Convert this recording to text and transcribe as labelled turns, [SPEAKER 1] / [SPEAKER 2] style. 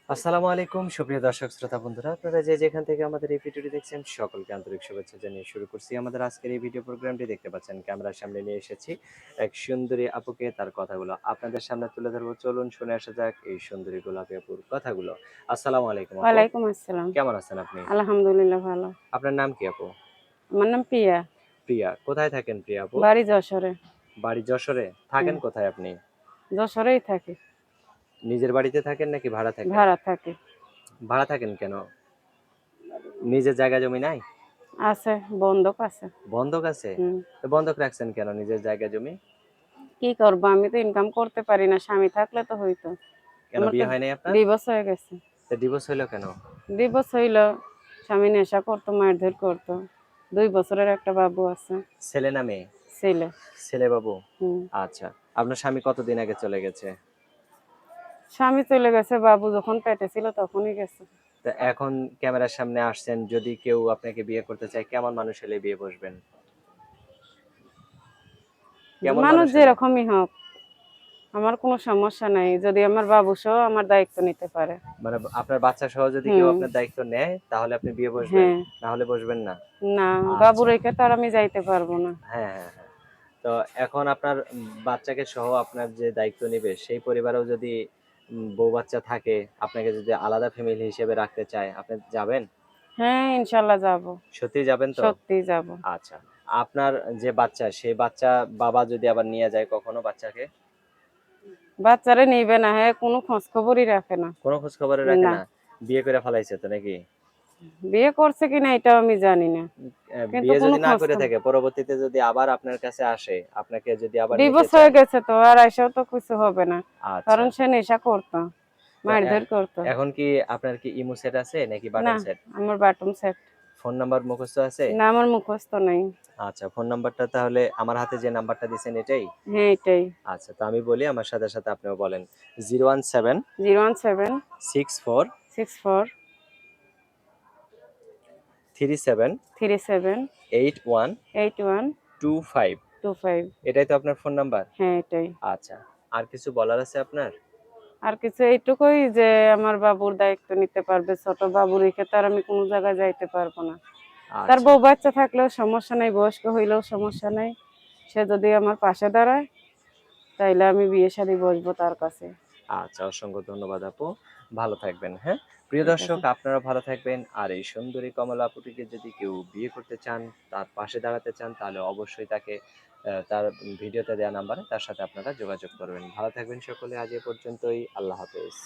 [SPEAKER 1] আসসালামু আলাইকুম সুপ্রিয় দর্শক শ্রোতা বন্ধুরা, আপনারা যে যেখান থেকে আমাদের এই ভিডিওটি দেখছেন সকলকে আন্তরিক শুভেচ্ছা জানিয়ে শুরু করছি আমাদের আজকের এই ভিডিও প্রোগ্রামটি। দেখতে পাচ্ছেন ক্যামেরার সামনে নিয়ে এসেছি এক সুন্দরী আপুকে, তার কথাগুলো আপনাদের সামনে তুলে ধরবো। চলুন শুনে আসা যাক এই সুন্দরী গোলাপী আপুর কথাগুলো। আসসালামু আলাইকুম আপু,
[SPEAKER 2] ওয়ালাইকুম আসসালাম।
[SPEAKER 1] কেমন আছেন আপনি?
[SPEAKER 2] আলহামদুলিল্লাহ ভালো।
[SPEAKER 1] আপনার নাম কি আপু?
[SPEAKER 2] আমার নাম প্রিয়া।
[SPEAKER 1] প্রিয়া। কোথায় থাকেন প্রিয়া আপু?
[SPEAKER 2] বাড়ি যশোরে।
[SPEAKER 1] বাড়ি যশোরে।
[SPEAKER 2] হুম,
[SPEAKER 1] থাকেন কোথায় আপনি?
[SPEAKER 2] যশোরেই থাকি।
[SPEAKER 1] নিজের বাড়িতে থাকেন নাকি ভাড়া থাকেন?
[SPEAKER 2] ভাড়া থাকি।
[SPEAKER 1] ভাড়া থাকেন কেন? নিজের জায়গা জমি নাই?
[SPEAKER 2] আছে, বন্ধক আছে।
[SPEAKER 1] বন্ধক আছে?
[SPEAKER 2] হুম।
[SPEAKER 1] তো বন্ধক রাখছেন কেন নিজের জায়গা জমি?
[SPEAKER 2] কি করব, আমি তো ইনকাম করতে পারি না। স্বামী থাকলে তো হইতো।
[SPEAKER 1] কেন
[SPEAKER 2] আমার তো
[SPEAKER 1] বিয়ে হয় নাই আপনার?
[SPEAKER 2] ডিভোর্স হয়ে গেছে।
[SPEAKER 1] তা ডিভোর্স হইলো কেন?
[SPEAKER 2] ডিভোর্স হইল, স্বামী নেশা করতো, মারধর করতো। 2 বছরের একটা বাবু আছে।
[SPEAKER 1] ছেলে না মেয়ে?
[SPEAKER 2] ছেলে।
[SPEAKER 1] ছেলে বাবু।
[SPEAKER 2] হুম।
[SPEAKER 1] আচ্ছা। আপনার স্বামী কতদিন আগে চলে গেছে?
[SPEAKER 2] স্বামী চলে গেছে, বাবু যখন পেটে ছিল তখনই গেছে।
[SPEAKER 1] তা এখন ক্যামেরার সামনে আসছেন, যদি কেউ আপনাকে বিয়ে করতে চায় কেমন মানুষ হলে বিয়ে বসবেন? কেমন
[SPEAKER 2] মানুষ
[SPEAKER 1] মানুষ হলে?
[SPEAKER 2] যেরকমই হোক, আমার কোনো সমস্যা নাই, যদি আমার বাবু সহ আমার দায়িত্ব নিতে পারে।
[SPEAKER 1] মানে আপনার বাচ্চা সহ যদি কেউ
[SPEAKER 2] হুম।
[SPEAKER 1] আপনার দায়িত্ব নেয় তাহলে আপনি বিয়ে বসবেন,
[SPEAKER 2] হ্যাঁ।
[SPEAKER 1] না হলে বসবেন না?
[SPEAKER 2] না, বাবু
[SPEAKER 1] আচ্ছা।
[SPEAKER 2] রেখে তো আর আমি যাইতে পারবো না।
[SPEAKER 1] হ্যাঁ, হ্যাঁ, হ্যাঁ। তো এখন আপনার বাচ্চাকে সহ আপনার যে দায়িত্ব নিবে সেই পরিবারেও যদি বউ বাচ্চা থাকে, আপনাকে যদি আলাদা ফ্যামিলি হিসেবে রাখতে চায়, আপনি যাবেন?
[SPEAKER 2] হ্যাঁ, ইনশাল্লাহ যাবো।
[SPEAKER 1] সত্যিই যাবেন তো?
[SPEAKER 2] সত্যি যাবো।
[SPEAKER 1] আচ্ছা। আপনার যে বাচ্চা, সেই বাচ্চা বাবা যদি আবার নিয়ে যায় কখনো বাচ্চাকে?
[SPEAKER 2] বাচ্চারে নিবে না, হ্যাঁ, কোনো খোঁজ খবরই রাখে না।
[SPEAKER 1] কোনো খোঁজ খবরে রাখে
[SPEAKER 2] না।
[SPEAKER 1] না? বিয়ে করে ফেলাইছে তো নাকি?
[SPEAKER 2] বিয়ে করছে কিনা এটাও আমি জানি না, কিন্তু
[SPEAKER 1] বিয়ে
[SPEAKER 2] কোনো
[SPEAKER 1] যদি না
[SPEAKER 2] খোঁজ
[SPEAKER 1] করে
[SPEAKER 2] খবর।
[SPEAKER 1] থাকে, পরবর্তীতে যদি আবার আপনার কাছে আসে, আপনাকে যদি আবার নিতে
[SPEAKER 2] ডিভোর্স হয়ে
[SPEAKER 1] চায়।
[SPEAKER 2] গেছে তো আর আইসাও তো কিছু হবে না।
[SPEAKER 1] আচ্ছা।
[SPEAKER 2] কারণ সে নেশা করতো,
[SPEAKER 1] তো
[SPEAKER 2] মারধর করতো।
[SPEAKER 1] এখন কি আপনার কি ইমো সেট আছে নাকি
[SPEAKER 2] না,
[SPEAKER 1] বাটন সেট?
[SPEAKER 2] আমার বাটন সেট।
[SPEAKER 1] ফোন নাম্বার মুখস্থ আছে?
[SPEAKER 2] না, আমার মুখস্থ নাই।
[SPEAKER 1] আচ্ছা, ফোন নাম্বারটা তাহলে আমার হাতে যে নাম্বারটা দিছেন এটাই?
[SPEAKER 2] হ্যাঁ, এটাই।
[SPEAKER 1] আচ্ছা, তো আমি বলি, আমার সাথে সাথে আপনিও বলেন। 017
[SPEAKER 2] 017
[SPEAKER 1] 64
[SPEAKER 2] 64
[SPEAKER 1] 37
[SPEAKER 2] 37
[SPEAKER 1] 81
[SPEAKER 2] 81
[SPEAKER 1] 25।
[SPEAKER 2] 25।
[SPEAKER 1] এটাই তো আপনার ফোন নাম্বার?
[SPEAKER 2] হ্যাঁ, এটাই।
[SPEAKER 1] আচ্ছা। আর কিছু বলার আছে আপনার?
[SPEAKER 2] আর কিছু এইটুকুই যে আমার বাবুর দায়িত্ব নিতে পারবে। ছোট বাবু রেখে তো আর আমি কোনো জায়গায় যাইতে পারবো না। তার
[SPEAKER 1] আচ্ছা,
[SPEAKER 2] বউ বাচ্চা থাকলেও সমস্যা নাই, বয়স্ক হইলেও সমস্যা নাই। সে যদি আমার পাশে দাঁড়ায় তাইলে আমি বিয়ে শাদী বসবো তার কাছে।
[SPEAKER 1] আচ্ছা। অসংখ্য ধন্যবাদ আপু। ভালো থাকবেন, হ্যাঁ? প্রিয়
[SPEAKER 2] ঠিক
[SPEAKER 1] দর্শক,
[SPEAKER 2] আছে।
[SPEAKER 1] আপনারা ভালো থাকবেন। আর এই সুন্দরী কমলা আপুটিকে যদি কেউ বিয়ে করতে চান, তার পাশে দাঁড়াতে চান, তাহলে অবশ্যই তাকে তার ভিডিওতে দেওয়া নাম্বারে তার সাথে আপনারা যোগাযোগ করবেন। ভালো থাকবেন সকলে। আজ এ পর্যন্তই। আল্লাহ হাফেজ।